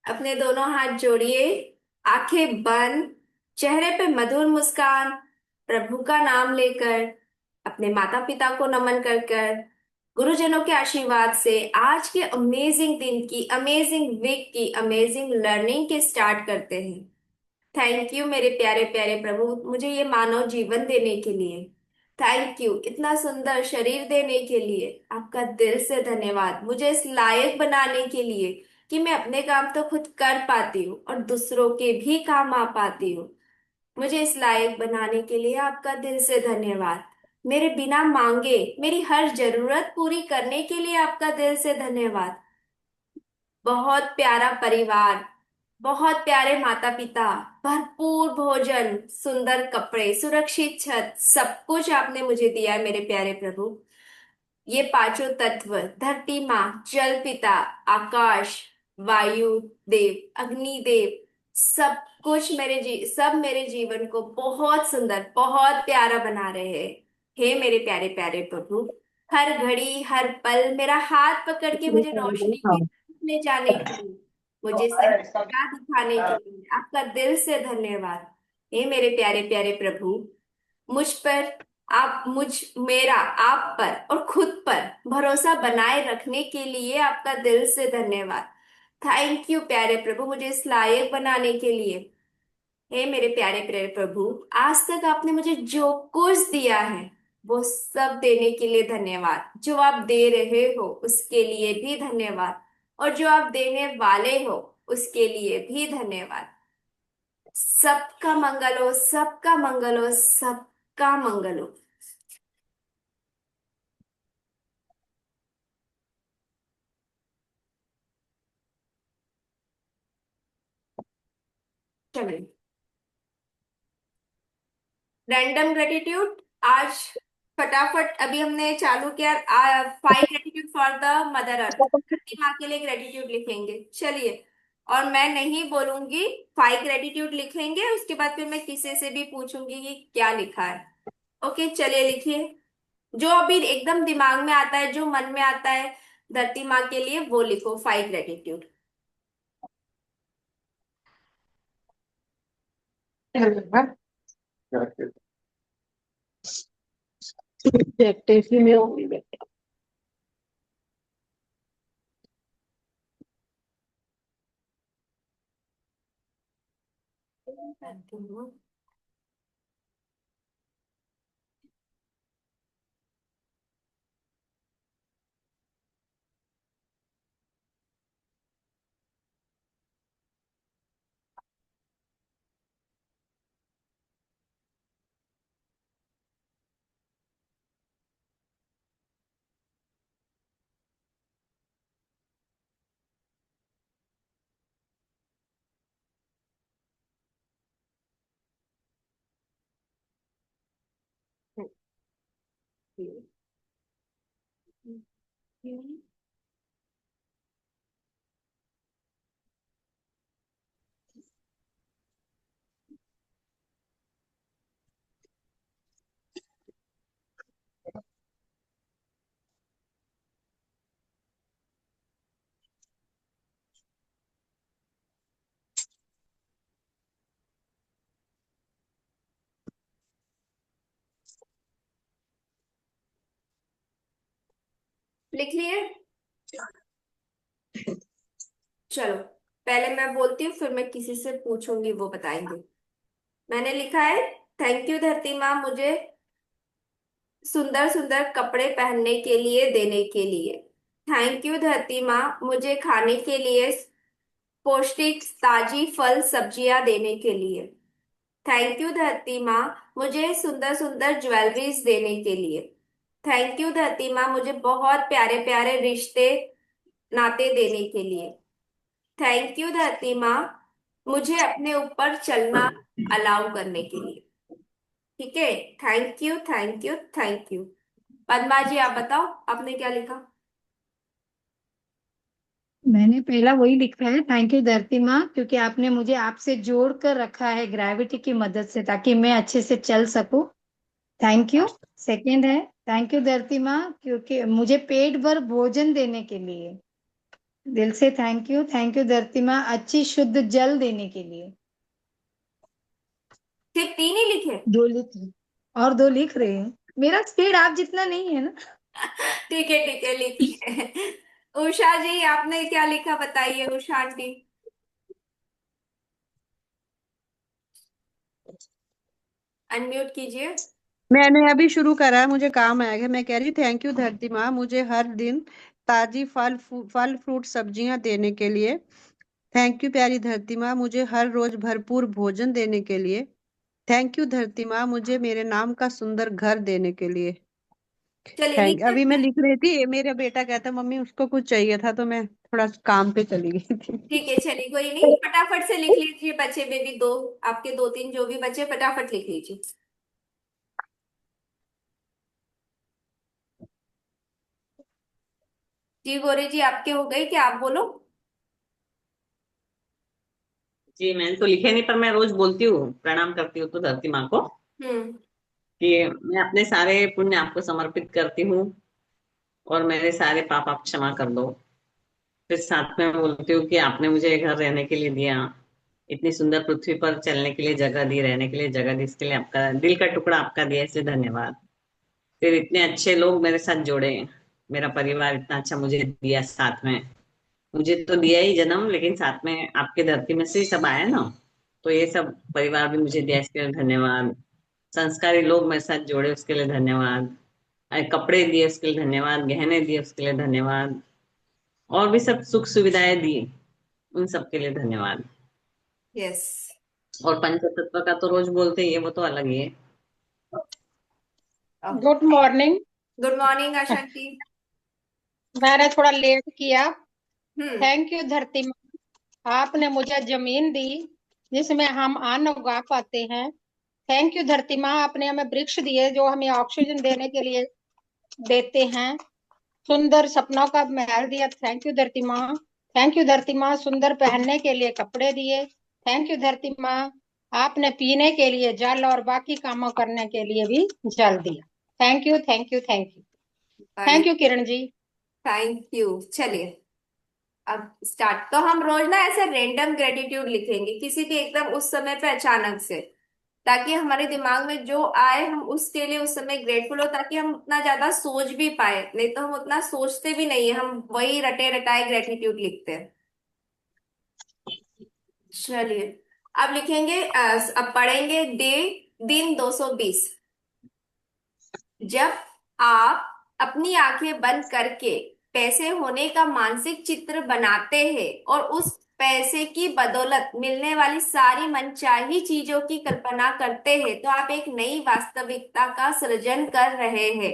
अपने दोनों हाथ जोड़िए, आंखें बंद, चेहरे पे मधुर मुस्कान, प्रभु का नाम लेकर, अपने माता पिता को नमन कर कर, गुरुजनों के आशीर्वाद से आज के अमेजिंग दिन की, अमेजिंग वीक की, अमेजिंग लर्निंग के स्टार्ट करते हैं। थैंक यू मेरे प्यारे प्यारे प्रभु, मुझे ये मानव जीवन देने के लिए। थैंक यू इतना सुंदर शरीर देने के लिए। आपका दिल से धन्यवाद, मुझे इस लायक बनाने के लिए कि मैं अपने काम तो खुद कर पाती हूँ और दूसरों के भी काम आ पाती हूँ। मुझे इस लायक बनाने के लिए आपका दिल से धन्यवाद। मेरे बिना मांगे मेरी हर जरूरत पूरी करने के लिए आपका दिल से धन्यवाद। बहुत प्यारा परिवार, बहुत प्यारे माता पिता, भरपूर भोजन, सुंदर कपड़े, सुरक्षित छत, सब कुछ आपने मुझे दिया है मेरे प्यारे प्रभु। ये पांचों तत्व, धरती माँ, जल पिता, आकाश, वायु देव, अग्नि देव, सब कुछ सब मेरे जीवन को बहुत सुंदर, बहुत प्यारा बना रहे हैं। हे मेरे प्यारे प्यारे प्रभु, हर घड़ी हर पल मेरा हाथ पकड़ के मुझे रोशनी की तरफ ले जाने के लिए, मुझे सही राह दिखाने के लिए आपका दिल से धन्यवाद। हे मेरे प्यारे प्यारे प्रभु, मुझ पर आप मुझ मेरा आप पर और खुद पर भरोसा बनाए रखने के लिए आपका दिल से धन्यवाद। थैंक यू प्यारे प्रभु, मुझे इस लायक बनाने के लिए। हे मेरे प्यारे प्यारे प्रभु, आज तक आपने मुझे जो कुछ दिया है वो सब देने के लिए धन्यवाद। जो आप दे रहे हो उसके लिए भी धन्यवाद, और जो आप देने वाले हो उसके लिए भी धन्यवाद। सबका मंगल हो, सबका मंगल हो, सबका मंगल हो। चलिए, रैंडम ग्रेटिट्यूड आज फटाफट अभी हमने चालू किया। 5 gratitude for the mother earth, धरती माँ के लिए ग्रेटिट्यूड लिखेंगे। चलिए, और मैं नहीं बोलूंगी, 5 ग्रेटिट्यूड लिखेंगे, उसके बाद फिर मैं किसी से भी पूछूंगी कि क्या लिखा है। ओके, चलिए लिखिए। जो अभी एकदम दिमाग में आता है, जो मन में आता है धरती माँ के लिए, वो लिखो 5 ग्रेटिट्यूड। टेक्सी में होंगी बेटा। लिख लिए? चलो, पहले मैं बोलती हूँ, फिर मैं किसी से पूछूंगी, वो बताएंगे। मैंने लिखा है, थैंक यू धरती माँ, मुझे सुंदर सुंदर कपड़े पहनने के लिए देने के लिए। थैंक यू धरती माँ, मुझे खाने के लिए पौष्टिक ताजी फल सब्जियां देने के लिए। थैंक यू धरती माँ, मुझे सुंदर सुंदर ज्वेलरीज देने के लिए। थैंक यू धरती माँ, मुझे बहुत प्यारे प्यारे रिश्ते नाते देने के लिए। थैंक यू धरती माँ, मुझे अपने ऊपर चलना अलाउ करने के लिए। ठीक है, thank you thank you thank you. Padma ji, आप बताओ आपने क्या लिखा। मैंने पहला वही लिखा है, थैंक यू धरती माँ, क्योंकि आपने मुझे आपसे जोड़ कर रखा है ग्रेविटी की मदद से, ताकि मैं अच्छे से चल सकूं। Thank you. सेकंड है, थैंक यू धरती माँ, क्योंकि मुझे पेट भर भोजन देने के लिए। दिल से थैंक यू धरती माँ, अच्छी शुद्ध जल देने के लिए। सिर्फ 3 ही लिखे? दो लिख रही, और दो लिख रहे हैं। मेरा स्पीड आप जितना नहीं है ना। ठीक है लिखिए। उषा जी आपने क्या लिखा बताइए, उषा आंटी। अनम्यूट कीजिए। मैंने अभी शुरू करा है, मुझे काम आएगा। मैं कह रही थैंक यू धरती माँ, मुझे हर दिन ताजी फल फ्रूट सब्जियां देने के लिए। थैंक यू प्यारी धरती माँ, मुझे हर रोज भरपूर भोजन देने के लिए। थैंक यू धरती माँ, मुझे मेरे नाम का सुंदर घर देने के लिए। चलिए थैंक लिखिए अभी मैं फिर। लिख रही थी, मेरा बेटा कहता मम्मी उसको कुछ चाहिए था, तो मैं थोड़ा काम पे चली गई थी। ठीक है चलिए, कोई नहीं, फटाफट से लिख लीजिए, बचे में भी दो, आपके दो तीन जो भी बचे फटाफट लिख लीजिए। जी गौरी जी आपके हो गए क्या, आप बोलो। जी मैंने तो लिखे नहीं, पर मैं रोज बोलती हूँ, प्रणाम करती हूँ तो धरती माँ को, हम्म। कि मैं अपने सारे पुण्य आपको समर्पित करती हूँ और मेरे सारे पाप आप क्षमा कर दो। फिर साथ में बोलती हूँ कि आपने मुझे घर रहने के लिए दिया, इतनी सुंदर पृथ्वी पर चलने के लिए जगह दी, रहने के लिए जगह दी, इसके लिए आपका दिल का टुकड़ा आपका दिया, इसलिए धन्यवाद। फिर इतने अच्छे लोग मेरे साथ जोड़े, मेरा परिवार इतना अच्छा मुझे दिया साथ में। मुझे तो दिया ही जन्म, लेकिन साथ में आपके धरती में से ही सब आया ना, तो ये सब परिवार भी मुझे दिया, इसके लिए धन्यवाद। संस्कारी लोग मेरे साथ जोड़े, उसके लिए धन्यवाद। कपड़े दिए उसके लिए धन्यवाद, गहने दिए उसके लिए धन्यवाद, और भी सब सुख सुविधाएं दी, उन सब के लिए धन्यवाद। यस। और पंचतत्व का तो रोज बोलते ही है, वो तो अलग ही है। Good morning. Good morning Asha ji. मैंने थोड़ा लेट किया। हम्म। थैंक यू धरती माँ, आपने मुझे जमीन दी जिसमें हम अन्न उगा पाते हैं। थैंक यू धरती माँ, आपने हमें वृक्ष दिए जो हमें ऑक्सीजन देने के लिए देते हैं। सुंदर सपनों का महल दिया, थैंक यू धरती माँ। थैंक यू धरती माँ, सुंदर पहनने के लिए कपड़े दिए। थैंक यू धरती माँ, आपने पीने के लिए जल और बाकी कामों करने के लिए भी जल दिया। Thank you thank you thank you. अरे thank you Kiran ji. Thank you. चलिए अब स्टार्ट, तो हम रोज ना ऐसे रैंडम ग्रेटिट्यूड लिखेंगे किसी भी एकदम उस समय पे अचानक से, ताकि हमारे दिमाग में जो आए हम उसके लिए उस समय ग्रेटफुल हो, ताकि हम उतना ज्यादा सोच भी पाए, नहीं तो हम उतना सोचते भी नहीं है, हम वही रटे रटाए ग्रेटिट्यूड लिखते हैं। चलिए अब लिखेंगे अब पढ़ेंगे डे, दिन 220। जब आप अपनी आंखें बंद करके पैसे होने का मानसिक चित्र बनाते हैं और उस पैसे की बदौलत मिलने वाली सारी मनचाही चीजों की कल्पना करते हैं, तो आप एक नई वास्तविकता का सृजन कर रहे हैं।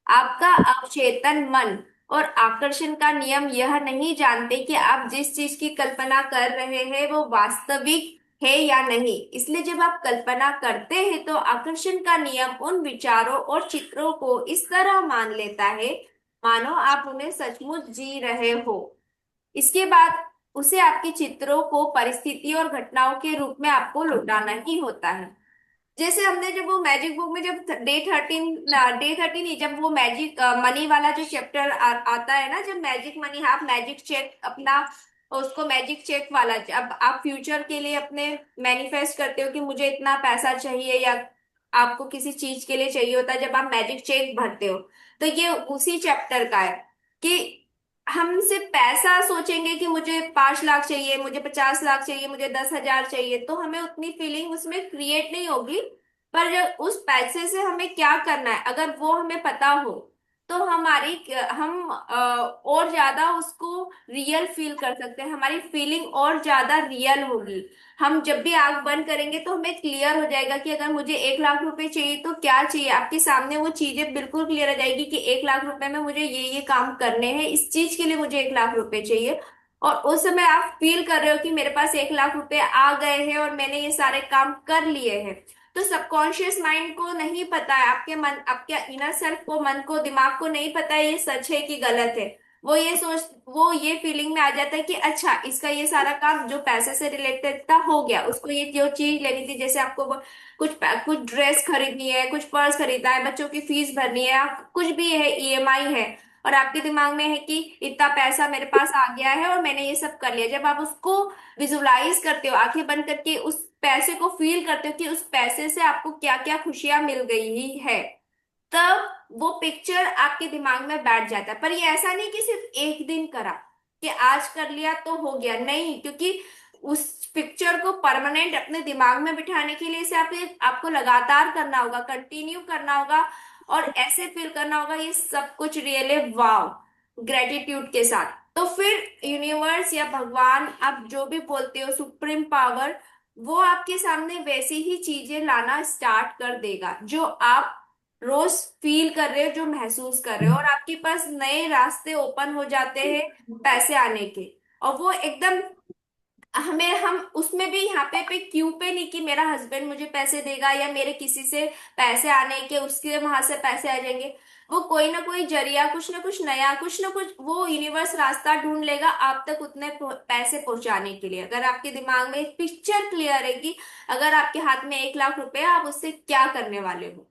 आपका अवचेतन मन और आकर्षण का नियम यह नहीं जानते कि आप जिस चीज की कल्पना कर रहे हैं वो वास्तविक है या नहीं, इसलिए जब आप कल्पना करते हैं तो आकर्षण का नियम उन विचारों और चित्रों को इस तरह मान लेता है मानो आप उन्हें सचमुच जी रहे हो। इसके बाद उसे आपके चित्रों को परिस्थिति और घटनाओं के रूप में आपको लौटाना ही होता है। जैसे हमने जब वो मैजिक बुक में जब डे 13 ही, जब वो मैजिक मनी वाला जो चैप्टर आता है ना, जब मैजिक मनी, आप मैजिक चेक अपना, उसको मैजिक चेक वाला, अब आप फ्यूचर के लिए अपने मैनिफेस्ट करते हो कि मुझे इतना पैसा चाहिए, या आपको किसी चीज के लिए चाहिए होता है, जब आप मैजिक चेक भरते हो, तो ये उसी चैप्टर का है कि हम सिर्फ पैसा सोचेंगे कि मुझे 5 लाख चाहिए, मुझे 50 लाख चाहिए, मुझे 10,000 चाहिए, तो हमें उतनी फीलिंग उसमें क्रिएट नहीं होगी। पर जब उस पैसे से हमें क्या करना है अगर वो हमें पता हो, तो हम और ज्यादा उसको रियल फील कर सकते हैं, हमारी फीलिंग और ज्यादा रियल होगी। हम जब भी आंख बंद करेंगे तो हमें क्लियर हो जाएगा कि अगर मुझे 1 लाख रुपए चाहिए तो क्या चाहिए, आपके सामने वो चीजें बिल्कुल क्लियर हो जाएगी कि 1 लाख रुपए में मुझे ये काम करने हैं, इस चीज के लिए मुझे 1 लाख रुपए चाहिए। और उस समय आप फील कर रहे हो कि मेरे पास 1 लाख रुपए आ गए हैं और मैंने ये सारे काम कर लिए हैं। तो सबकॉन्शियस माइंड को नहीं पता है, आपके मन, आपके इनर सेल्फ को, मन को, दिमाग को नहीं पता है ये सच है कि गलत है। वो ये फीलिंग में आ जाता है कि अच्छा इसका ये सारा काम जो पैसे से रिलेटेड था हो गया, उसको ये जो चीज लेनी थी, जैसे आपको कुछ ड्रेस खरीदनी है, कुछ पर्स खरीदना है, बच्चों की फीस भरनी है, कुछ भी है, ईएमआई है, और आपके दिमाग में है कि इतना पैसा मेरे पास आ गया है और मैंने ये सब कर लिया। जब आप उसको विजुलाइज करते हो, आंखें बंद करके उस पैसे को फील करते हो कि उस पैसे से आपको क्या क्या खुशियां मिल गई है, तब वो पिक्चर आपके दिमाग में बैठ जाता है। पर ये ऐसा नहीं कि सिर्फ एक दिन करा, कि आज कर लिया तो हो गया, नहीं, क्योंकि उस पिक्चर को परमानेंट अपने दिमाग में बिठाने के लिए इसे आपको लगातार करना होगा, कंटिन्यू करना होगा, और ऐसे फील करना होगा ये सब कुछ रियली वाव, ग्रेटिट्यूड के साथ। तो फिर यूनिवर्स या भगवान, आप जो भी बोलते हो, सुप्रीम पावर, वो आपके सामने वैसी ही चीजें लाना स्टार्ट कर देगा जो आप रोज फील कर रहे हो, जो महसूस कर रहे हो, और आपके पास नए रास्ते ओपन हो जाते हैं पैसे आने के। और वो एकदम, हम उसमें भी यहाँ पे क्यों पे नहीं कि मेरा हस्बैंड मुझे पैसे देगा या मेरे किसी से पैसे आने के उसके वहां से पैसे आ जाएंगे। वो कोई ना कोई जरिया, कुछ ना कुछ नया, कुछ ना कुछ वो यूनिवर्स रास्ता ढूंढ लेगा आप तक उतने पैसे पहुंचाने के लिए। अगर आपके दिमाग में एक पिक्चर क्लियर है कि अगर आपके हाथ में 1 लाख रुपए, आप उससे क्या करने वाले हो।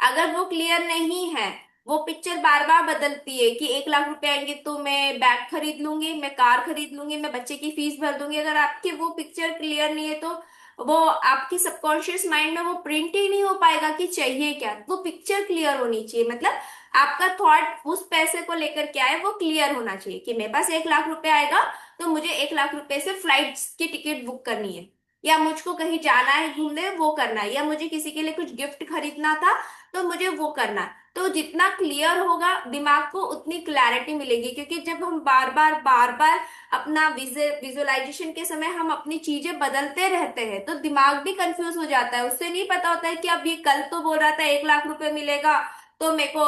अगर वो क्लियर नहीं है, वो पिक्चर बार बार बदलती है कि 1 लाख रुपए आएंगे तो मैं बैग खरीद लूंगी, मैं कार खरीद लूंगी, मैं बच्चे की फीस भर दूंगी। अगर आपकी वो पिक्चर क्लियर नहीं है तो वो आपकी सबकॉन्शियस माइंड में वो प्रिंट ही नहीं हो पाएगा कि चाहिए क्या। वो पिक्चर क्लियर होनी चाहिए, मतलब आपका थॉट उस पैसे को लेकर क्या है वो क्लियर होना चाहिए कि मेरे पास 1 लाख रुपए आएगा तो मुझे 1 लाख रुपए से फ्लाइट की टिकट बुक करनी है, या मुझको कहीं जाना है घूमने वो करना है, या मुझे किसी के लिए कुछ गिफ्ट खरीदना था तो मुझे वो करना है। तो जितना क्लियर होगा दिमाग को उतनी क्लैरिटी मिलेगी, क्योंकि जब हम बार बार अपना विजुअलाइजेशन के समय हम अपनी चीजें बदलते रहते हैं तो दिमाग भी कंफ्यूज हो जाता है। उससे नहीं पता होता है कि अब ये कल तो बोल रहा था 1 लाख रुपए मिलेगा तो मेरे को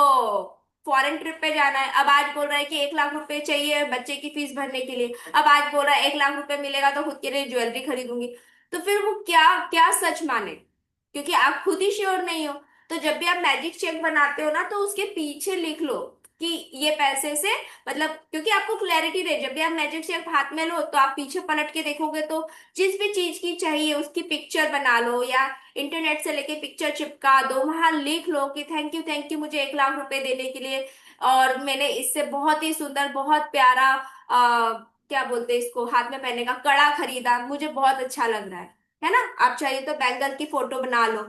फॉरेन ट्रिप पे जाना है, अब आज बोल रहा है कि 1 लाख रुपए चाहिए बच्चे की फीस भरने के लिए, अब आज बोल रहा है 1 लाख रुपए मिलेगा तो खुद के लिए ज्वेलरी खरीदूंगी। तो फिर वो क्या क्या सच माने, क्योंकि आप खुद ही श्योर नहीं हो। तो जब भी आप मैजिक चेक बनाते हो ना तो उसके पीछे लिख लो कि ये पैसे से, मतलब क्योंकि आपको क्लैरिटी रहे, जब भी आप मैजिक चेक हाथ में लो तो आप पीछे पलट के देखोगे तो जिस भी चीज की चाहिए उसकी पिक्चर बना लो, या इंटरनेट से लेके पिक्चर चिपका दो, वहां लिख लो कि थैंक यू मुझे 1 लाख रुपए देने के लिए, और मैंने इससे बहुत ही सुंदर, बहुत प्यारा क्या बोलते हैं इसको, हाथ में पहनने का कड़ा खरीदा, मुझे बहुत अच्छा लग रहा है ना। आप चाहिए तो बैंगल की फोटो बना लो।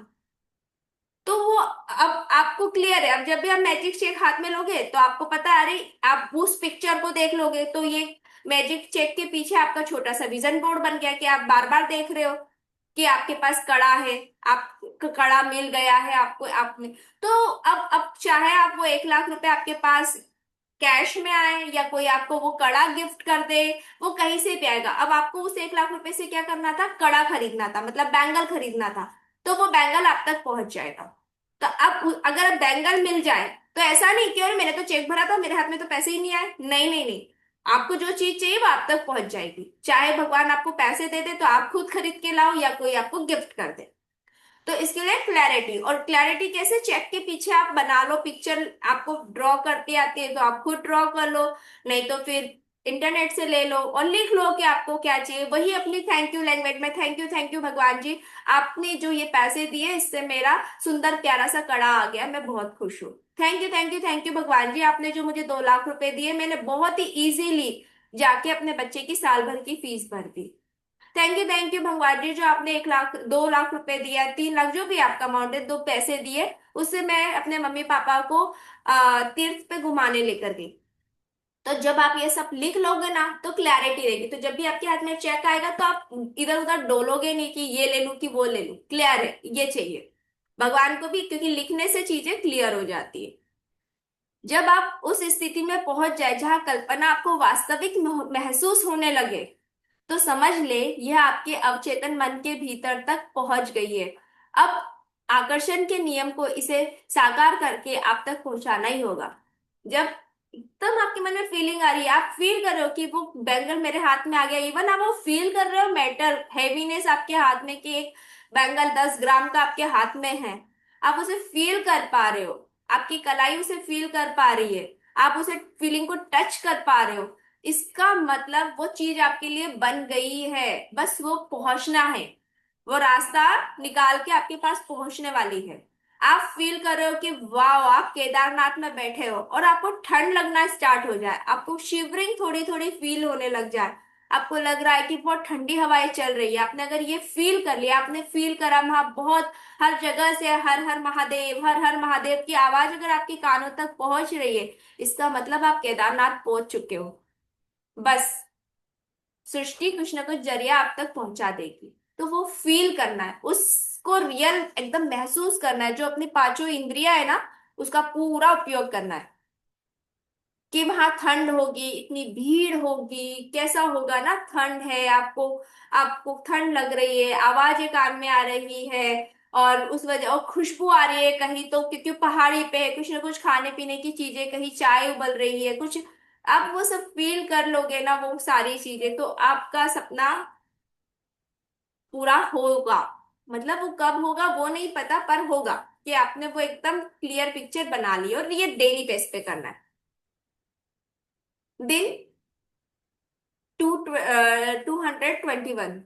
तो वो अब आपको क्लियर है। अब जब भी आप मैजिक चेक हाथ में लोगे तो आपको पता है, अरे आप उस पिक्चर को देख लोगे तो ये मैजिक चेक के पीछे आपका छोटा सा विजन बोर्ड बन गया कि आप बार बार देख रहे हो कि आपके पास कड़ा है, आप कड़ा मिल गया है आपको, आपने। तो अब चाहे आप वो 1 लाख रुपए आपके पास कैश में आए या कोई आपको वो कड़ा गिफ्ट कर दे, वो कहीं से भी आएगा। अब आपको उस 1 लाख रुपए से क्या करना था, कड़ा खरीदना था, मतलब बैंगल खरीदना था, तो वो बैंगल आप तक पहुंच जाएगा। तो अब अगर बैंगल मिल जाए तो ऐसा नहीं कि अरे मैंने तो चेक भरा था मेरे हाथ में तो पैसे ही नहीं आए, नहीं नहीं नहीं, आपको जो चीज चाहिए वो आप तक पहुंच जाएगी। चाहे भगवान आपको पैसे दे दे तो आप खुद खरीद के लाओ या कोई आपको गिफ्ट कर दे। तो इसके लिए क्लैरिटी, और क्लैरिटी कैसे, चेक के पीछे आप बना लो पिक्चर, आपको ड्रॉ करती आती है तो आप खुद ड्रॉ कर लो, नहीं तो फिर इंटरनेट से ले लो और लिख लो कि आपको क्या चाहिए। वही अपनी थैंक यू लैंग्वेज में, थैंक यू भगवान जी, आपने जो ये पैसे दिए इससे मेरा सुंदर प्यारा सा कड़ा आ गया, मैं बहुत खुश हूँ। थैंक यू भगवान जी, आपने जो मुझे 2 लाख रुपए दिए, मैंने बहुत ही इजीली जाके अपने बच्चे की साल भर की फीस भर दी। थैंक यू भगवान जी, जो आपने 1 लाख 2 लाख रुपए दिया, 3 लाख, जो भी आपका अमाउंट है, दो पैसे दिए, उससे मैं अपने मम्मी पापा को तीर्थ पे घुमाने लेकर गई। तो जब आप ये सब लिख लोगे ना तो क्लैरिटी रहेगी, तो जब भी आपके हाथ में चेक आएगा तो आप इधर उधर डोलोगे नहीं कि ये ले लूं कि वो ले लूं, क्लियर है ये चाहिए। भगवान को भी, क्योंकि लिखने से चीजें क्लियर हो जाती है। जब आप उस स्थिति में पहुंच जाए जहां कल्पना आपको वास्तविक महसूस होने लगे, तो समझ ले यह आपके अवचेतन मन के भीतर तक पहुंच गई है। अब आकर्षण के नियम को इसे साकार करके आप तक पहुंचाना ही होगा। जब एकदम आपके मन में फीलिंग आ रही है, आप फील कर रहे हो कि वो बैंगल मेरे हाथ में आ गया, इवन आप वो फील कर रहे हो मैटर हैवीनेस आपके हाथ में कि एक बैंगल 10 ग्राम का आपके हाथ में है, आप उसे फील कर पा रहे हो, आपकी कलाई उसे फील कर पा रही है, आप उसे फीलिंग को टच कर पा रहे हो, इसका मतलब वो चीज आपके लिए बन गई है, बस वो पहुंचना है, वो रास्ता निकाल के आपके पास पहुंचने वाली है। आप फील कर रहे हो कि वाह, आप केदारनाथ में बैठे हो और आपको ठंड लगना स्टार्ट हो जाए, आपको शिवरिंग थोड़ी थोड़ी फील होने लग जाए, आपको लग रहा है कि बहुत ठंडी हवाएं चल रही है। आपने अगर ये फील कर लिया, आपने फील करा वहां बहुत, हर जगह से हर हर महादेव, हर हर महादेव की आवाज अगर आपके कानों तक पहुंच रही है, इसका मतलब आप केदारनाथ पहुंच चुके हो। बस सृष्टि कुछ ना कुछ जरिया आप तक पहुंचा देगी। तो वो फील करना है, उसको रियल एकदम महसूस करना है, जो अपनी पांचों इंद्रियां है ना, उसका पूरा उपयोग करना है। कि वहां ठंड होगी, इतनी भीड़ होगी, कैसा होगा ना, ठंड है, आपको आपको ठंड लग रही है, आवाजें कान में आ रही है, और उस वजह और खुशबू आ रही है कहीं तो, क्योंकि पहाड़ी पे है, कुछ ना कुछ खाने पीने की चीजें, कहीं चाय उबल रही है कुछ। आप वो सब फील कर लोगे ना, वो सारी चीजें, तो आपका सपना पूरा होगा। मतलब वो कब होगा वो नहीं पता, पर होगा। कि आपने वो एकदम क्लियर पिक्चर बना ली, और ये डेली बेस पे करना है। दिन 221,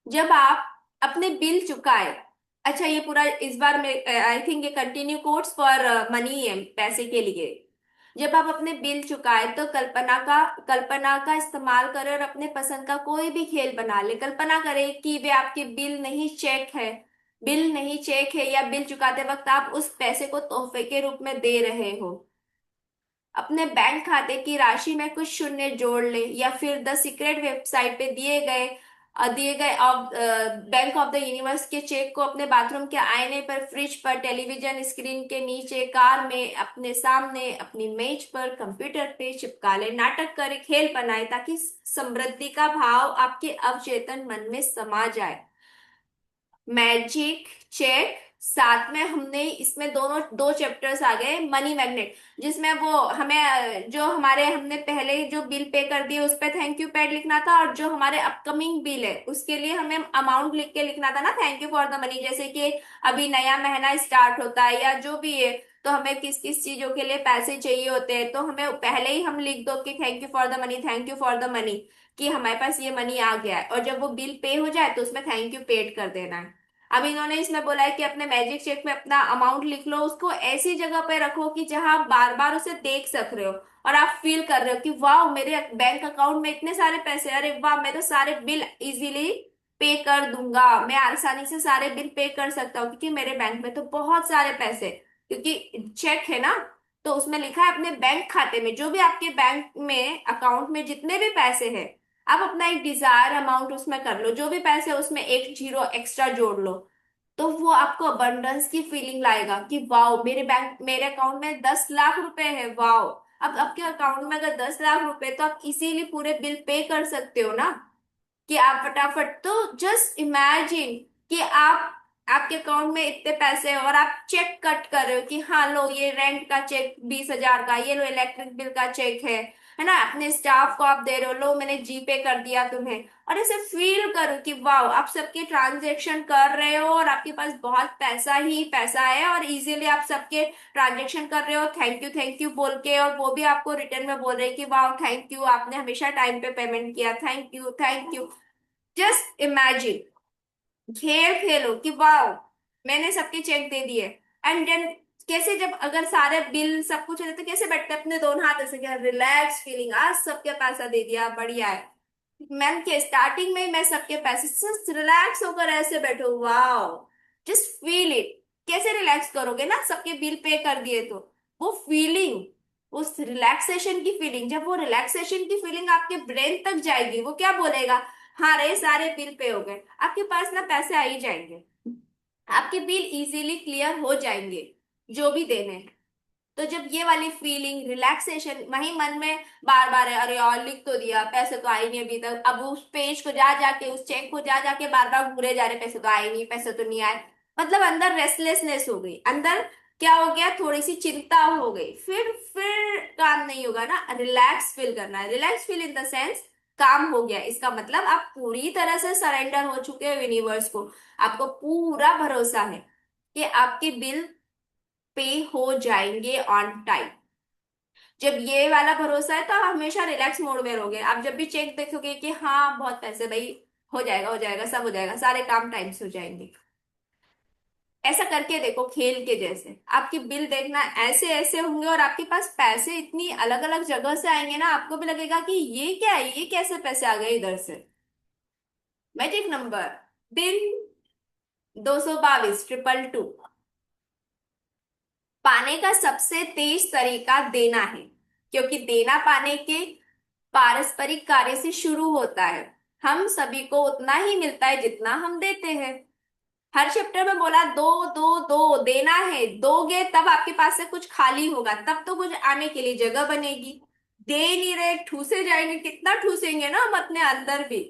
जब आप अपने बिल चुकाए। अच्छा, ये पूरा इस बार में आई थिंक ये कंटिन्यू कोट्स फॉर मनी है, पैसे के लिए। जब आप अपने बिल चुकाए तो कल्पना का इस्तेमाल करें और अपने पसंद का कोई भी खेल बना ले। कल्पना करें कि वे आपके बिल नहीं चेक है, या बिल चुकाते वक्त आप उस पैसे को तोहफे के रूप में दे रहे हो। अपने बैंक खाते की राशि में कुछ शून्य जोड़ ले, या फिर द सीक्रेट वेबसाइट पे दिए गए बैंक ऑफ द यूनिवर्स के चेक को अपने बाथरूम के आईने पर, फ्रिज पर, टेलीविजन स्क्रीन के नीचे, कार में, अपने सामने, अपनी मेज पर, कंप्यूटर पे चिपका ले। नाटक करे, खेल बनाए, ताकि समृद्धि का भाव आपके अवचेतन मन में समा जाए। मैजिक चेक, साथ में हमने इसमें दोनों दो चैप्टर्स आ गए। मनी मैग्नेट, जिसमें वो हमें जो हमारे हमने पहले जो बिल पे कर दिए उस पे थैंक यू पैड लिखना था, और जो हमारे अपकमिंग बिल है उसके लिए हमें अमाउंट लिख के लिखना था ना, thank you for the money. जैसे कि अभी नया महीना स्टार्ट होता है या जो भी है, तो हमें किस किस चीजों के लिए पैसे चाहिए होते हैं, तो हमें पहले ही हम लिख दो कि thank you for the money, thank you for the money, कि हमारे पास ये मनी आ गया है। और जब वो बिल पे हो जाए तो उसमें थैंक यू पेड कर देना है। अब इन्होंने इसमें बोला है कि अपने मैजिक चेक में अपना अमाउंट लिख लो, उसको ऐसी जगह पे रखो कि जहां आप बार बार उसे देख सक रहे हो, और आप फील कर रहे हो कि वाह, मेरे बैंक अकाउंट में इतने सारे पैसे, अरे वाह, मैं तो सारे बिल इजीली पे कर दूंगा, मैं आसानी से सारे बिल पे कर सकता हूँ, क्योंकि मेरे बैंक में तो बहुत सारे पैसे, क्योंकि चेक है ना। तो उसमें लिखा है अपने बैंक खाते में, जो भी आपके बैंक में अकाउंट में जितने भी पैसे हैं, आप अपना एक डिजायर अमाउंट उसमें कर लो, जो भी पैसे उसमें एक जीरो एक्स्ट्रा जोड़ लो। तो वो आपको अबंडेंस की फीलिंग लाएगा कि वाओ, मेरे अकाउंट में 10 लाख रुपए है, वाओ। अब आपके अकाउंट में अगर 10 लाख रुपए, तो आप इजीली पूरे बिल पे कर सकते हो ना, कि आप फटाफट। तो जस्ट इमेजिन कि आपके अकाउंट में इतने पैसे हैं, और आप चेक कट कर रहे हो कि हाँ लो, ये रेंट का चेक 20,000 का, ये लो इलेक्ट्रिक बिल का चेक है ना, अपने स्टाफ को आप दे रहे हो, लो मैंने जीपे कर दिया तुम्हें। और ऐसे फील करो कि वाह, आप सबके ट्रांजेक्शन कर रहे हो, और आपके पास बहुत पैसा ही पैसा है, और इजीली आप सबके ट्रांजेक्शन कर रहे हो, थैंक यू बोल के, और वो भी आपको रिटर्न में बोल रहे हैं कि वाह थैंक यू, आपने हमेशा टाइम पे पेमेंट किया, thank you thank you. Just imagine, खेल खेलो कि वाओ, मैंने सबके चेक दे दिए। एंड देन कैसे, जब अगर सारे बिल सब कुछ हो जाए तो कैसे बैठते हैं अपने दोनों हाथ ऐसे, क्या रिलैक्स फीलिंग, आज सबके पैसा दे दिया, बढ़िया है। मैम के स्टार्टिंग में ही मैं सबके पैसे, जस्ट रिलैक्स होकर ऐसे बैठो, वाओ, जस्ट फील इट। कैसे रिलैक्स करोगे ना, सबके बिल पे कर दिए तो वो फीलिंग, उस रिलैक्सेशन की फीलिंग, जब वो रिलैक्सेशन की फीलिंग आपके ब्रेन तक जाएगी, वो क्या बोलेगा, हाँ रे सारे बिल पे हो गए, आपके पास ना पैसे आ ही जाएंगे, आपके बिल इजीली क्लियर हो जाएंगे, जो भी देने हैं। तो जब ये वाली फीलिंग रिलैक्सेशन वही मन में बार बार है, अरे यार लिख तो दिया, पैसे तो आए नहीं अभी तक, अब उस पेज को जा जाके, उस चेक को जा जाके बार बार घूरे जा रहे, पैसे तो आए नहीं, पैसे तो नहीं आए। मतलब अंदर रेस्टलेसनेस हो गई, अंदर क्या हो गया, थोड़ी सी चिंता हो गई, फिर काम नहीं होगा ना। रिलैक्स फील करना है, relax feel in the sense काम हो गया, इसका मतलब आप पूरी तरह से सरेंडर हो चुके हो यूनिवर्स को। आपको पूरा भरोसा है कि आपके बिल पे हो जाएंगे ऑन टाइम। जब ये वाला भरोसा है तो आप हमेशा रिलैक्स मोड में रहोगे। आप जब भी चेक देखोगे कि हाँ बहुत पैसे भाई, हो जाएगा सब हो जाएगा, सारे काम टाइम से हो जाएंगे। ऐसा करके देखो, खेल के जैसे आपके बिल देखना ऐसे ऐसे होंगे, और आपके पास पैसे इतनी अलग अलग जगह से आएंगे ना, आपको भी लगेगा कि ये क्या है, ये कैसे पैसे आ गए इधर से। मैजिक नंबर, दिन 222 ट्रिपल टू। पाने का सबसे तेज तरीका देना है, क्योंकि देना पाने के पारस्परिक कार्य से शुरू होता है। हम सभी को उतना ही मिलता है जितना हम देते हैं। हर चैप्टर में बोला दो दो दो, देना है, दोगे तब आपके पास से कुछ खाली होगा, तब तो कुछ आने के लिए जगह बनेगी। दे नहीं रहे, ठूसे जाएंगे, कितना ठूसेंगे ना हम अपने अंदर भी।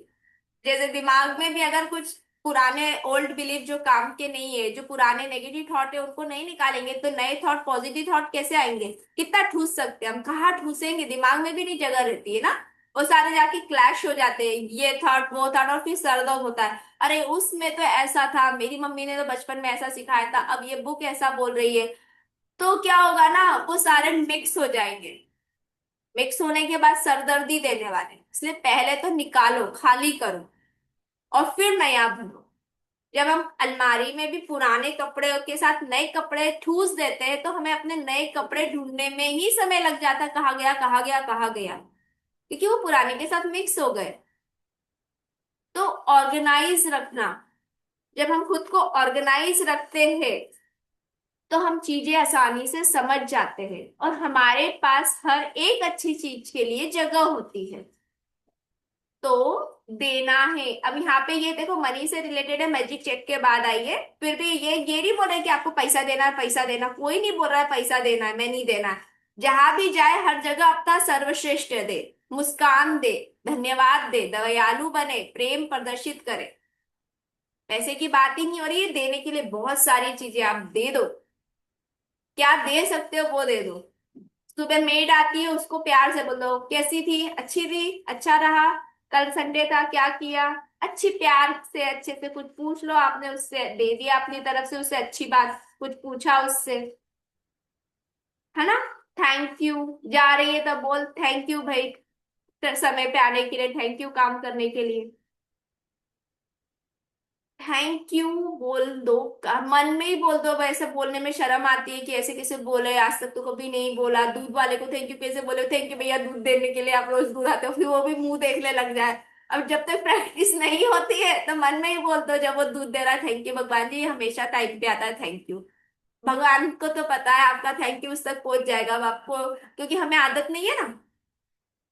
जैसे दिमाग में भी अगर कुछ पुराने ओल्ड बिलीफ जो काम के नहीं है, जो पुराने नेगेटिव थॉट है, उनको नहीं निकालेंगे तो नए थॉट, पॉजिटिव थॉट कैसे आएंगे। कितना ठूस सकते हैं हम, कहाँ ठूसेंगे, दिमाग में भी नहीं जगह रहती है ना। वो सारे जाके क्लैश हो जाते हैं, ये थॉट वो थॉट, और फिर सर दर्द होता है। अरे उसमें तो ऐसा था, मेरी मम्मी ने तो बचपन में ऐसा सिखाया था, अब ये बुक ऐसा बोल रही है। तो क्या होगा ना, वो सारे मिक्स हो जाएंगे। मिक्स होने के बाद सरदर्दी देने वाले, इसलिए पहले तो निकालो, खाली करो, और फिर नया भरो। जब हम अलमारी में भी पुराने कपड़े के साथ नए कपड़े ठूस देते हैं, तो हमें अपने नए कपड़े ढूंढने में ही समय लग जाता है, कहाँ गया कहाँ गया कहाँ गया, क्योंकि वो पुराने के साथ मिक्स हो गए। तो ऑर्गेनाइज रखना, जब हम खुद को ऑर्गेनाइज रखते हैं तो हम चीजें आसानी से समझ जाते हैं, और हमारे पास हर एक अच्छी चीज के लिए जगह होती है। तो देना है, अब यहाँ पे ये देखो मनी से रिलेटेड है, मैजिक चेक के बाद आई है, फिर भी ये नहीं बोल रहे कि आपको पैसा देना है, पैसा देना, कोई नहीं बोल रहा है पैसा देना है, मैं नहीं देना है। जहां भी जाए हर जगह अपना सर्वश्रेष्ठ दे, मुस्कान दे, धन्यवाद दे, दयालु बने, प्रेम प्रदर्शित करे। पैसे की बात ही नहीं हो रही है, देने के लिए बहुत सारी चीजें आप दे दो। क्या दे सकते हो वो दे दो। सुबह मेड आती है, उसको प्यार से बोलो कैसी थी, अच्छी थी, अच्छा रहा, कल संडे था क्या किया, अच्छी प्यार से अच्छे से कुछ पूछ लो, आपने उससे दे दिया अपनी तरफ से, उससे अच्छी बात कुछ पूछा उससे, है ना। थैंक यू, जा रही है तब बोल थैंक यू भाई, समय पे आने के लिए, थैंक यू काम करने के लिए, थैंक यू बोल दो। मन में ही बोल दो, वैसे बोलने में शर्म आती है कि ऐसे कैसे बोले, आज तक तो कभी नहीं बोला। दूध वाले को थैंक यू कैसे बोले, थैंक यू भैया दूध देने के लिए, आप रोज दूध आते हो, फिर वो भी मुंह देखने लग जाए। अब जब तक प्रैक्टिस नहीं होती है तो मन में ही बोल दो, जब वो दूध दे रहा है थैंक यू भगवान जी, हमेशा टाइम पे आता है थैंक यू। भगवान को तो पता है आपका थैंक यू उस तक पहुंच जाएगा, अब आपको, क्योंकि हमें आदत नहीं है ना,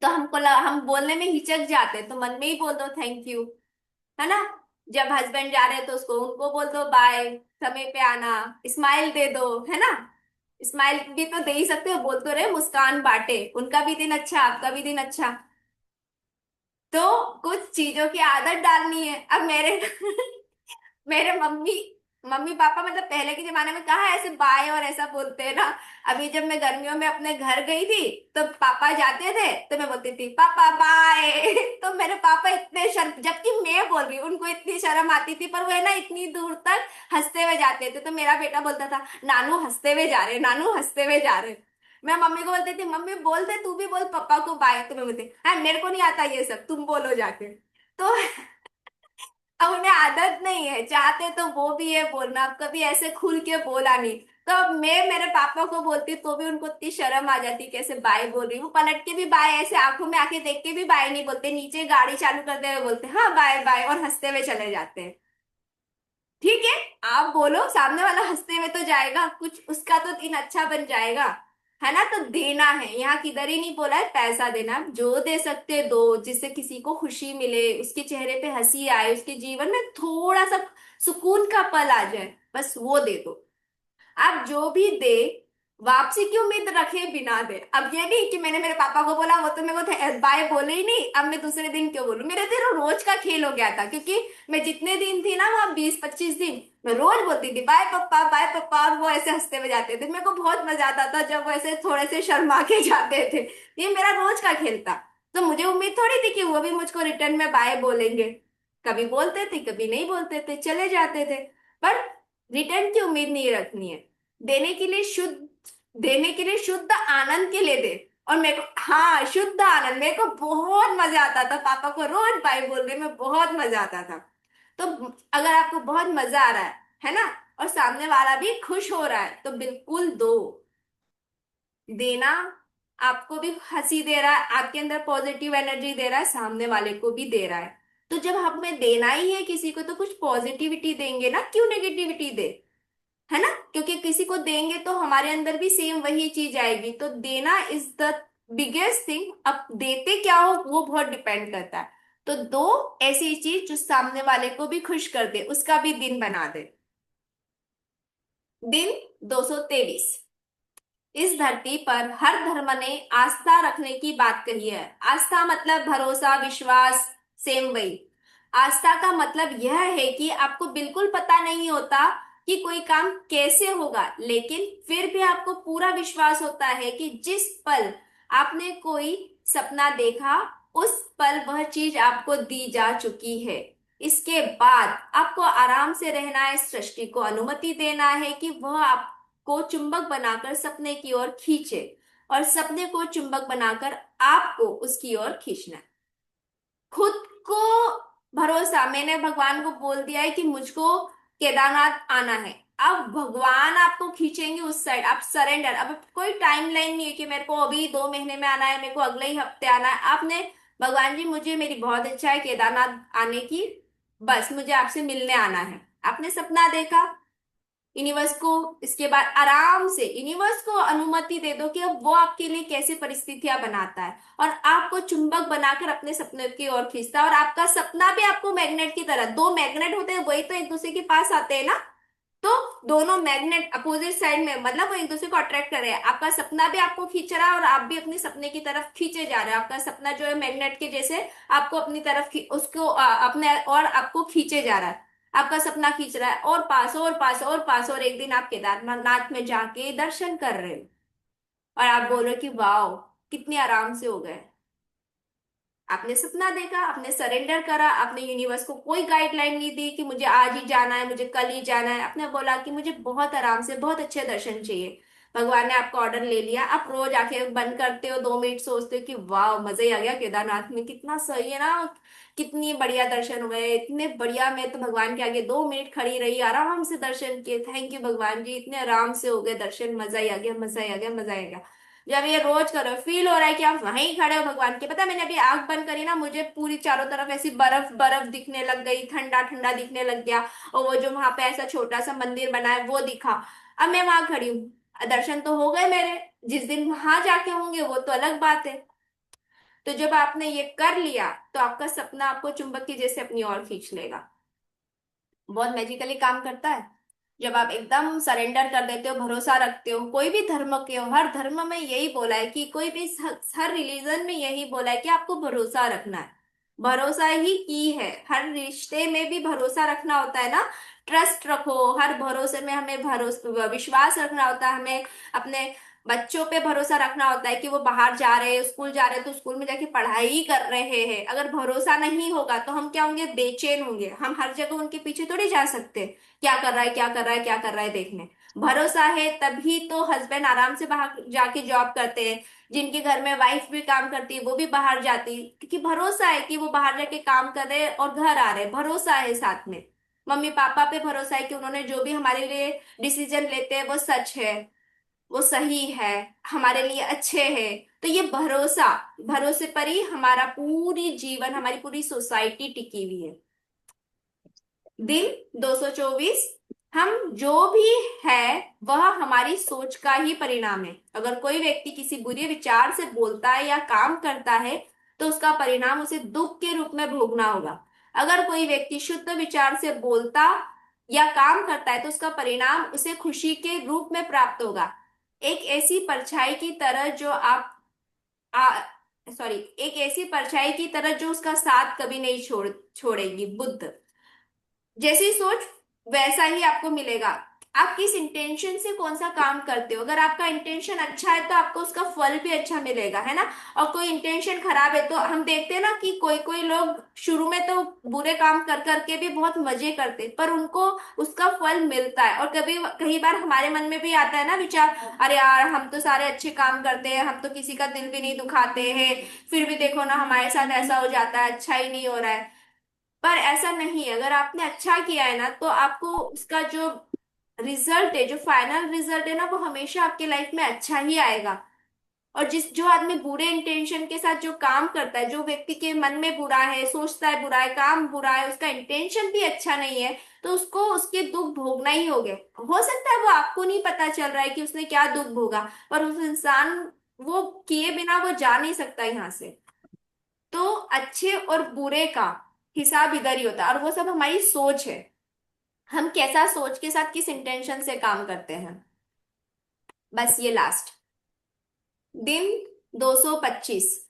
तो हम बोलने में हिचक जाते हैं, तो मन में ही बोल दो थैंक यू, है ना। जब हस्बैंड जा रहे हैं तो उसको उनको बोल दो बाय, समय पे आना, स्माइल दे दो, है ना। स्माइल भी तो दे ही सकते हो, बोल तो रहे मुस्कान बांटे, उनका भी दिन अच्छा, आपका भी दिन अच्छा। तो कुछ चीजों की आदत डालनी है। अब मेरे मेरे मम्मी मम्मी पापा मतलब पहले के जमाने में कहाँ ऐसे बाय और ऐसा बोलते हैं ना। अभी जब मैं गर्मियों में अपने घर गई थी, तो पापा जाते थे तो मैं बोलती थी पापा बाय तो मेरे पापा इतने शर्म, जबकि मैं बोल रही हूँ, उनको इतनी शर्म आती थी, पर वो है ना इतनी दूर तक हंसते हुए जाते थे, तो मेरा बेटा बोलता था नानू हंसते हुए जा रहे, नानू हंसते हुए जा रहे। मैं मम्मी को बोलती थी मम्मी बोल दे, तू भी बोल पापा को बाय, तो मैं बोलती हाँ मेरे को नहीं आता ये सब, तुम बोलो जाके। तो अब उन्हें आदत नहीं है, चाहते तो वो भी है बोलना, अब कभी ऐसे खुल के बोला नहीं। तो अब मैं मेरे पापा को बोलती तो भी उनको इतनी शर्म आ जाती, कैसे बाय बोल रही हूँ, पलट के भी बाय, ऐसे आंखों में आके देख के भी बाय नहीं बोलते, नीचे गाड़ी चालू करते हुए बोलते हाँ बाय बाय, और हंसते हुए चले जाते हैं। ठीक है, आप बोलो, सामने वाला हंसते हुए तो जाएगा, कुछ उसका तो दिन अच्छा बन जाएगा, है ना। तो देना है, यहाँ किधर ही नहीं बोला है पैसा देना, जो दे सकते दो, जिससे किसी को खुशी मिले, उसके चेहरे पे हंसी आए, उसके जीवन में थोड़ा सा सुकून का पल आ जाए, बस वो दे दो। आप जो भी दे, वापसी की उम्मीद रखे बिना दे। अब ये नहीं कि मैंने मेरे पापा को बोला, वो तो मेरे को बाय बोले ही नहीं, अब मैं दूसरे दिन क्यों बोलूं, मेरे तो रोज का खेल हो गया था, क्योंकि मैं जितने दिन थी ना वहाँ 20-25 दिन, मैं रोज बोलती थी बाय पप्पा, और वो ऐसे हंसते हुए जाते थे। मेरे को बहुत मजा आता था जब वो ऐसे थोड़े से शर्मा के जाते थे। ये मेरा रोज का खेल था। तो मुझे उम्मीद थोड़ी थी कि वो भी मुझको रिटर्न में बाय बोलेंगे। कभी बोलते थे, कभी नहीं बोलते थे, चले जाते थे। पर रिटर्न की उम्मीद नहीं रखनी है। देने के लिए शुद्ध देने के लिए शुद्ध आनंद के लिए दे। और मेरे को, हाँ, शुद्ध आनंद, मेरे को बहुत मजा आता था पापा को रोज बाय बोलने में, बहुत मजा आता था। तो अगर आपको बहुत मजा आ रहा है ना, और सामने वाला भी खुश हो रहा है, तो बिल्कुल दो। देना आपको भी हंसी दे रहा है, आपके अंदर पॉजिटिव एनर्जी दे रहा है, सामने वाले को भी दे रहा है। तो जब हमें देना ही है किसी को, तो कुछ पॉजिटिविटी देंगे ना, क्यों नेगेटिविटी दे, है ना? क्योंकि किसी को देंगे तो हमारे अंदर भी सेम वही चीज आएगी। तो देना इज द बिगेस्ट थिंग। अब देते क्या हो वो बहुत डिपेंड करता है। तो दो ऐसी चीज जो सामने वाले को भी खुश कर दे, उसका भी दिन बना दे। दिन 223। इस धरती पर हर धर्म ने आस्था रखने की बात कही है। आस्था मतलब भरोसा, विश्वास, सेम वही। आस्था का मतलब यह है कि आपको बिल्कुल पता नहीं होता कि कोई काम कैसे होगा, लेकिन फिर भी आपको पूरा विश्वास होता है कि जिस पल आपने कोई सपना देखा, उस पल वह चीज आपको दी जा चुकी है। इसके बाद आपको आराम से रहना है, सृष्टि को अनुमति देना है कि वह आप को चुंबक बनाकर सपने की ओर खींचे, और सपने को चुंबक बनाकर आपको उसकी ओर खींचना है। खुद को भरोसा, मैंने भगवान को बोल दिया है कि मुझको केदारनाथ आना है। अब भगवान आपको खींचेंगे उस साइड। आप सरेंडर, अब कोई टाइम लाइन नहीं है कि मेरे को अभी 2 महीने में आना है, मेरे को अगले ही हफ्ते आना है। आपने, भगवान जी मुझे, मेरी बहुत इच्छा है केदारनाथ आने की, बस मुझे आपसे मिलने आना है। आपने सपना देखा, यूनिवर्स को, इसके बाद आराम से यूनिवर्स को अनुमति दे दो कि अब वो आपके लिए कैसे परिस्थितियां बनाता है, और आपको चुंबक बनाकर अपने सपने की ओर खींचता है। और आपका सपना भी आपको मैग्नेट की तरह, दो मैग्नेट होते हैं वही तो एक दूसरे के पास आते हैं ना, तो दोनों मैग्नेट अपोजिट साइड में, मतलब वो एक दूसरे को अट्रैक्ट कर रहे हैं। आपका सपना भी आपको खींच रहा है और आप भी अपने सपने की तरफ खींचे जा रहे हैं। आपका सपना जो है मैग्नेट के जैसे आपको अपनी तरफ उसको अपने और आपको खींचे जा रहा है। आपका सपना खींच रहा है, और पास और पास और पास, और एक दिन आप केदारनाथ में जाके दर्शन कर रहे हो, और आप बोल रहे हो कि वाह, कितने आराम से हो गए। आपने सपना देखा, आपने सरेंडर करा, आपने यूनिवर्स को कोई गाइडलाइन नहीं दी कि मुझे आज ही जाना है, मुझे कल ही जाना है। आपने बोला कि मुझे बहुत आराम से बहुत अच्छे दर्शन चाहिए। भगवान ने आपका ऑर्डर ले लिया। आप रोज आंखें बंद करते हो, 2 मिनट सोचते हो कि वाह, मजा ही आ गया, केदारनाथ में कितना सही है ना, कितनी बढ़िया दर्शन हुए, इतने बढ़िया। मैं तो भगवान के आगे 2 मिनट खड़ी रही, आराम से दर्शन किए, थैंक यू भगवान जी, इतने आराम से हो गए दर्शन, मजा ही आ गया, मजा ही आ गया, मजा ही आ गया। जब ये रोज करो, फील हो रहा है कि आप वहीं खड़े हो भगवान के। पता है, मैंने अभी आंख बंद करी ना, मुझे पूरी चारों तरफ ऐसी बर्फ बर्फ दिखने लग गई, ठंडा ठंडा दिखने लग गया। और वो जो वहां पे ऐसा छोटा सा मंदिर बना है वो दिखा। अब मैं वहां खड़ी हूँ, दर्शन तो हो गए मेरे। जिस दिन वहां जाके होंगे वो तो अलग बात है। तो जब आपने ये कर लिया, तो आपका सपना आपको चुंबक की जैसे अपनी ओर खींच लेगा। बहुत मैजिकली काम करता है। जब आप एकदम सरेंडर कर देते हो, भरोसा रखते हो, कोई भी धर्म के हो, हर धर्म में यही बोला है कि कोई भी, हर रिलीजन में यही बोला है कि आपको भरोसा रखना है। भरोसा ही की है, हर रिश्ते में भी भरोसा रखना होता है ना। ट्रस्ट रखो, हर भरोसे में हमें भरोसा विश्वास रखना होता है। हमें अपने बच्चों पे भरोसा रखना होता है कि वो बाहर जा रहे हैं, स्कूल जा रहे हैं, तो स्कूल में जाके पढ़ाई कर रहे हैं। अगर भरोसा नहीं होगा तो हम क्या होंगे, बेचैन होंगे। हम हर जगह उनके पीछे थोड़ी जा सकते, क्या कर रहा है, क्या कर रहा है, क्या कर रहा है देखने। भरोसा है तभी तो हस्बैंड आराम से बाहर जाके जॉब करते हैं। जिनके घर में वाइफ भी काम करती है वो भी बाहर जाती है, क्योंकि भरोसा है कि वो बाहर जाके काम कर रहे हैं और घर आ रहे हैं। भरोसा है साथ में मम्मी पापा पे भरोसा है कि उन्होंने जो भी हमारे लिए डिसीजन लेते हैं वो सच है, वो सही है, हमारे लिए अच्छे है। तो ये भरोसा, भरोसे पर ही हमारा पूरी जीवन, हमारी पूरी सोसाइटी टिकी हुई है। दिन 224। हम जो भी है वह हमारी सोच का ही परिणाम है। अगर कोई व्यक्ति किसी बुरे विचार से बोलता है या काम करता है, तो उसका परिणाम उसे दुख के रूप में भोगना होगा। अगर कोई व्यक्ति शुद्ध विचार से बोलता या काम करता है, तो उसका परिणाम उसे खुशी के रूप में प्राप्त होगा। एक ऐसी परछाई की तरह जो आप आ, सॉरी, एक ऐसी परछाई की तरह जो उसका साथ कभी नहीं छोड़ेगी। बुद्ध। जैसी सोच वैसा ही आपको मिलेगा। आप किस इंटेंशन से कौन सा काम करते हो, अगर आपका इंटेंशन अच्छा है तो आपको उसका फल भी अच्छा मिलेगा, है ना। और कोई इंटेंशन खराब है, तो हम देखते हैं ना कि कोई कोई लोग शुरू में तो बुरे काम कर करके भी बहुत मजे करते हैं, पर उनको उसका फल मिलता है। और कभी कई बार हमारे मन में भी आता है ना विचार, अरे यार हम तो सारे अच्छे काम करते हैं, हम तो किसी का दिल भी नहीं दुखाते हैं, फिर भी देखो ना हमारे साथ ऐसा हो जाता है, अच्छा ही नहीं हो रहा है। पर ऐसा नहीं है, अगर आपने अच्छा किया है ना, तो आपको उसका जो रिजल्ट है, जो फाइनल रिजल्ट है ना, वो हमेशा आपके लाइफ में अच्छा ही आएगा। और जो आदमी बुरे इंटेंशन के साथ जो काम करता है, जो व्यक्ति के मन में बुरा है, सोचता है बुरा है, काम बुरा है, उसका इंटेंशन भी अच्छा नहीं है, तो उसको उसके दुख भोगना ही हो सकता है वो आपको नहीं पता चल रहा है कि उसने क्या दुख भोगा, पर उस इंसान वो किए बिना वो जा नहीं सकता यहाँ से। तो अच्छे और बुरे का हिसाब इधर ही होता है, और वो सब हमारी सोच है। हम कैसा सोच के साथ किस इंटेंशन से काम करते हैं। बस ये लास्ट दिन 225।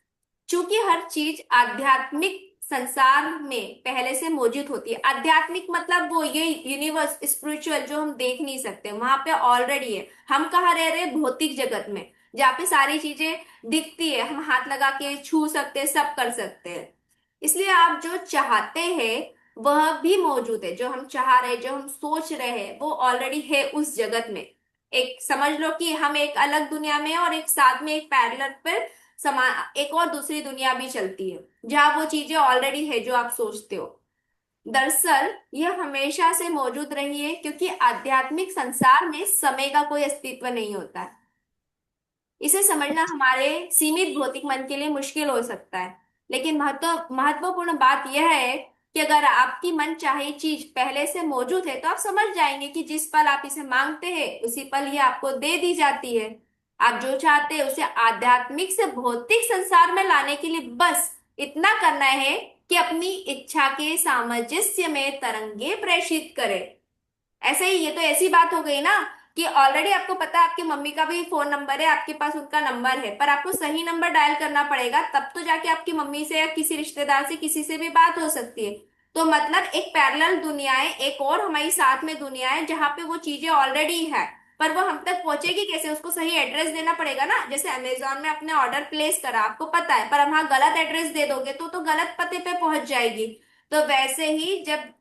चूंकि हर चीज आध्यात्मिक संसार में पहले से मौजूद होती है। आध्यात्मिक मतलब वो ये यूनिवर्स, स्पिरिचुअल, जो हम देख नहीं सकते, वहां पे ऑलरेडी है। हम कहाँ रह रहे हैं? भौतिक जगत में, जहाँ पे सारी चीजें दिखती है, हम हाथ लगा के छू सकते हैं, सब कर सकते हैं। इसलिए आप जो चाहते हैं वह भी मौजूद है। जो हम चाह रहे हैं, जो हम सोच रहे हैं, वो ऑलरेडी है उस जगत में। एक समझ लो कि हम एक अलग दुनिया में हैं, और एक साथ में एक पैरेलल पर समा एक और दूसरी दुनिया भी चलती है, जहां वो चीजें ऑलरेडी है जो आप सोचते हो। दरअसल यह हमेशा से मौजूद रही है, क्योंकि आध्यात्मिक संसार में समय का कोई अस्तित्व नहीं होता है। इसे समझना हमारे सीमित भौतिक मन के लिए मुश्किल हो सकता है, लेकिन महत्वपूर्ण बात यह है कि अगर आपकी मन चाहे चीज पहले से मौजूद है, तो आप समझ जाएंगे कि जिस पल आप इसे मांगते हैं, उसी पल ये आपको दे दी जाती है। आप जो चाहते हैं उसे आध्यात्मिक से भौतिक संसार में लाने के लिए बस इतना करना है कि अपनी इच्छा के सामंजस्य में तरंगे प्रेषित करें। ऐसे ही, ये तो ऐसी बात हो गई ना कि ऑलरेडी आपको पता है आपकी मम्मी का भी फोन नंबर है, आपके पास उनका नंबर है, पर आपको सही नंबर डायल करना पड़ेगा, तब तो जाके आपकी मम्मी से या किसी रिश्तेदार से, किसी से भी बात हो सकती है। तो मतलब एक पैरेलल दुनिया है, एक और हमारी साथ में दुनिया है, जहां पे वो चीजें ऑलरेडी है। पर वो हम तक पहुंचेगी कैसे? उसको सही एड्रेस देना पड़ेगा ना। जैसे अमेजोन में आपने ऑर्डर प्लेस करा, आपको पता है, पर वहां गलत एड्रेस दे दोगे तो गलत पते पे पहुंच जाएगी। तो वैसे ही जब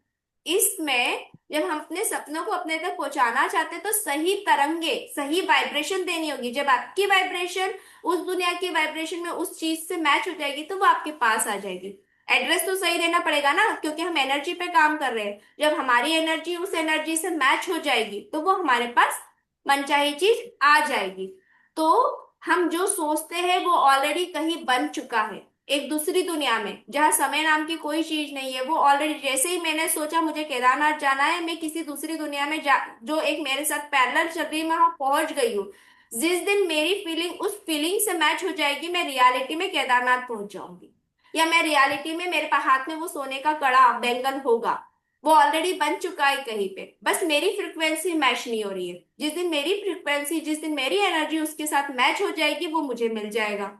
हम अपने सपनों को अपने तक पहुंचाना चाहते हैं, तो सही तरंगे, सही वाइब्रेशन देनी होगी। जब आपकी वाइब्रेशन उस दुनिया की वाइब्रेशन में उस चीज से मैच हो जाएगी, तो वो आपके पास आ जाएगी। एड्रेस तो सही देना पड़ेगा ना, क्योंकि हम एनर्जी पे काम कर रहे हैं। जब हमारी एनर्जी उस एनर्जी से मैच हो जाएगी, तो वो हमारे पास मनचाही चीज आ जाएगी। तो हम जो सोचते हैं वो ऑलरेडी कहीं बन चुका है, एक दूसरी दुनिया में, जहाँ समय नाम की कोई चीज नहीं है। वो ऑलरेडी, जैसे ही मैंने सोचा मुझे केदारनाथ जाना है, मैं किसी दूसरी दुनिया में जो एक मेरे साथ पैरेलल चल रही है, मैं वहां पहुंच गई हूँ। जिस दिन मेरी फीलिंग उस फीलिंग से मैच हो जाएगी, मैं रियलिटी में केदारनाथ पहुंच जाऊंगी। या मैं रियलिटी में, मेरे हाथ में वो सोने का कड़ा बैंगन होगा, वो ऑलरेडी बन चुका है कहीं पे, बस मेरी फ्रिक्वेंसी मैच नहीं हो रही है। जिस दिन मेरी फ्रिक्वेंसी, जिस दिन मेरी एनर्जी उसके साथ मैच हो जाएगी, वो मुझे मिल जाएगा।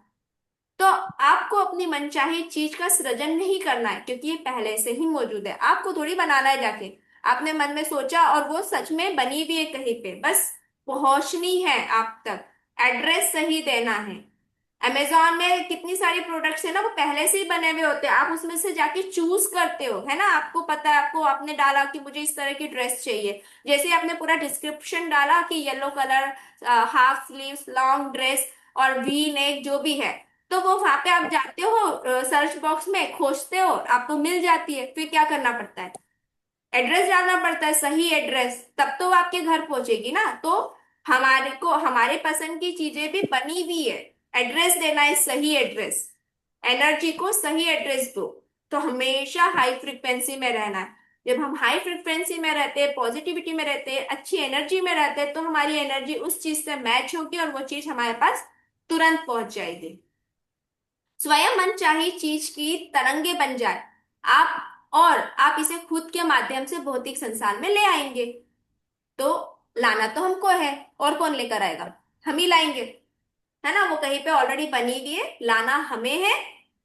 तो आपको अपनी मनचाही चीज का सृजन नहीं करना है, क्योंकि ये पहले से ही मौजूद है। आपको थोड़ी बनाना है जाके। आपने मन में सोचा और वो सच में बनी भी है कहीं पे, बस पहुंचनी है आप तक। एड्रेस सही देना है। अमेजोन में कितनी सारी प्रोडक्ट्स है ना, वो पहले से ही बने हुए होते हैं, आप उसमें से जाके चूज करते हो, है ना। आपको पता है, आपको आपने डाला कि मुझे इस तरह की ड्रेस चाहिए, जैसे ही आपने पूरा डिस्क्रिप्शन डाला कि yellow colour, half sleeves, long dress और वी नेक जो भी है, तो वो वहां पे आप जाते हो, सर्च बॉक्स में खोजते हो, आपको मिल जाती है। फिर क्या करना पड़ता है? एड्रेस डालना पड़ता है, सही एड्रेस, तब तो वो आपके घर पहुंचेगी ना। तो हमारे को हमारे पसंद की चीजें भी बनी हुई है। एड्रेस देना है, सही एड्रेस। एनर्जी को सही एड्रेस दो। तो हमेशा हाई फ्रिक्वेंसी में रहना है। जब हम हाई फ्रिक्वेंसी में रहते हैं, पॉजिटिविटी में रहते हैं, अच्छी एनर्जी में रहते हैं, तो हमारी एनर्जी उस चीज से मैच होगी, और वो चीज हमारे पास तुरंत पहुंच जाएगी। स्वयं मन चाही चीज की तरंगे बन जाए आप इसे खुद के माध्यम से भौतिक संसार में ले आएंगे। तो लाना तो हमको है, और कौन लेकर आएगा? हम ही लाएंगे, है ना। वो कहीं पे ऑलरेडी बनी हुई है, लाना हमें है।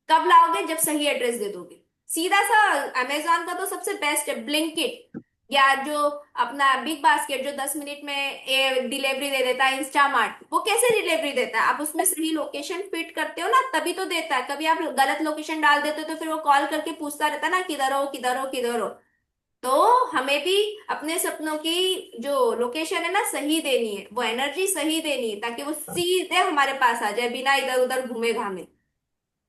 कब लाओगे? जब सही एड्रेस दे दोगे। सीधा सा। अमेजोन का तो सबसे बेस्ट है ब्लिंकिट, या जो अपना बिग बास्केट, जो 10 मिनट में डिलीवरी दे देता है, इंस्टामार्ट। वो कैसे डिलीवरी देता है? आप उसमें सही लोकेशन फिट करते हो ना, तभी तो देता है। कभी आप गलत लोकेशन डाल देते हो, तो फिर वो कॉल करके पूछता रहता है ना, किधर हो, किधर हो, किधर हो। तो हमें भी अपने सपनों की जो लोकेशन है ना, सही देनी है, वो एनर्जी सही देनी है, ताकि वो सीधे हमारे पास आ जाए, बिना इधर उधर घूमे घामे।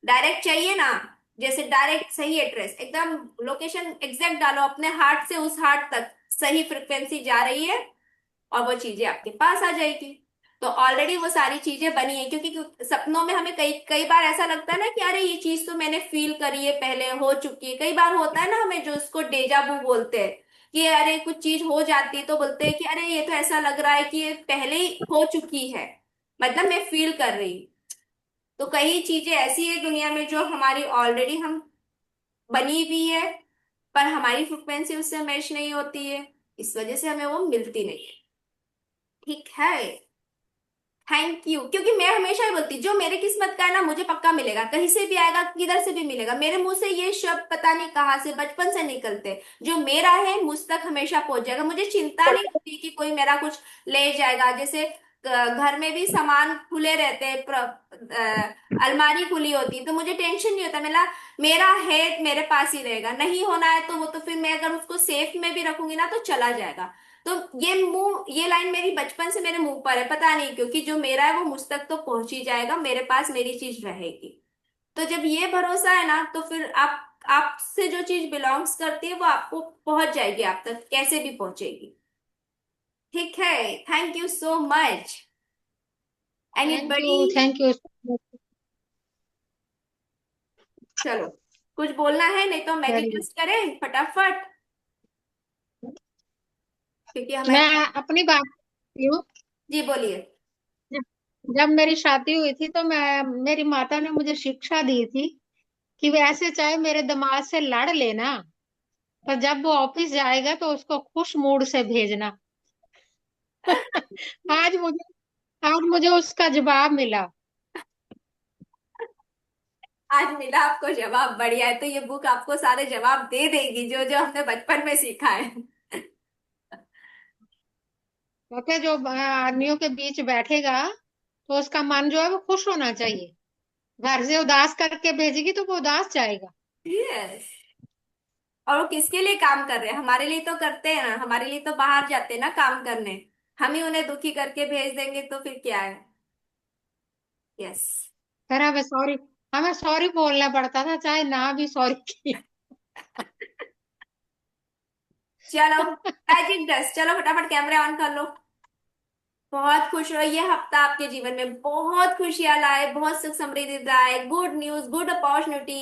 डायरेक्ट चाहिए ना, जैसे डायरेक्ट सही एड्रेस, एकदम लोकेशन एग्जैक्ट डालो, अपने हार्ट से उस हार्ट तक सही फ्रिक्वेंसी जा रही है, और वो चीजें आपके पास आ जाएगी। तो ऑलरेडी वो सारी चीजें बनी है, क्योंकि सपनों में हमें कई कई बार ऐसा लगता है ना कि अरे ये चीज तो मैंने फील करी है, पहले हो चुकी है। कई बार होता है ना हमें, जो उसको डेजा वू बोलते हैं, कि अरे कुछ चीज हो जाती है तो बोलते हैं कि अरे ये तो ऐसा लग रहा है कि ये पहले ही हो चुकी है, मतलब मैं फील कर रही हूँ। तो कई चीजें ऐसी है दुनिया में जो हमारी ऑलरेडी हम बनी हुई है, पर हमारी फ्रिक्वेंसी उससे मैच नहीं होती है, इस वजह से हमें वो मिलती नहीं है। ठीक है। Thank you. क्योंकि मैं हमेशा ही बोलती, जो मेरे किस्मत का है ना मुझे पक्का मिलेगा, कहीं से भी आएगा, किधर से भी मिलेगा। मेरे मुंह से ये शब्द पता नहीं कहाँ से बचपन से निकलते, जो मेरा है मुझ तक हमेशा पहुंच जाएगा। मुझे चिंता नहीं होती कि कोई मेरा कुछ ले जाएगा। जैसे घर में भी सामान खुले रहते हैं, अलमारी खुली होती है, तो मुझे टेंशन नहीं होता, मेरा है मेरे पास ही रहेगा। नहीं होना है तो वो तो फिर मैं अगर उसको सेफ में भी रखूंगी ना तो चला जाएगा। तो ये लाइन मेरी बचपन से मेरे मुंह पर है, पता नहीं क्योंकि जो मेरा है वो मुझ तक तो पहुंच ही जाएगा, मेरे पास मेरी चीज रहेगी। तो जब ये भरोसा है ना, तो फिर आपसे जो चीज बिलोंग्स करती है वो आपको पहुंच जाएगी, आप तक कैसे भी पहुंचेगी। ठीक है। Thank you so much. Anybody? Thank you. चलो, कुछ बोलना है, नहीं तो वेरी गुड। मैनिफेस्ट करें फटाफट, क्योंकि हमारे। मैं अपनी बात करती हूँ। जी बोलिए। जब मेरी शादी हुई थी तो मेरी माता ने मुझे शिक्षा दी थी कि वैसे चाहे मेरे दिमाग से लड़ लेना, पर जब वो ऑफिस जाएगा तो उसको खुश मूड से भेजना। आज मुझे आज मुझे उसका जवाब मिला। आज मिला आपको जवाब, बढ़िया है। तो ये बुक आपको सारे जवाब दे देगी जो जो हमने बचपन में सीखा है। कहते जो आदमियों के बीच बैठेगा तो उसका मन जो है वो खुश होना चाहिए। घर से उदास करके भेजेगी तो वो उदास जाएगा। यस। और वो किसके लिए काम कर रहे हैं? हमारे लिए तो करते हैं ना, हमारे लिए तो बाहर जाते हैं ना काम करने। हम ही उन्हें दुखी करके भेज देंगे तो फिर क्या है। यस। फिर हमें सॉरी बोलना पड़ता था चाहे ना भी सॉरी की। चलो, मैजिक डस्ट, चलो फटाफट कैमरा ऑन कर लो। बहुत खुश रहो, ये हफ्ता आपके जीवन में बहुत खुशियां लाए, बहुत सुख समृद्धि लाए, गुड न्यूज, गुड अपॉर्चुनिटी।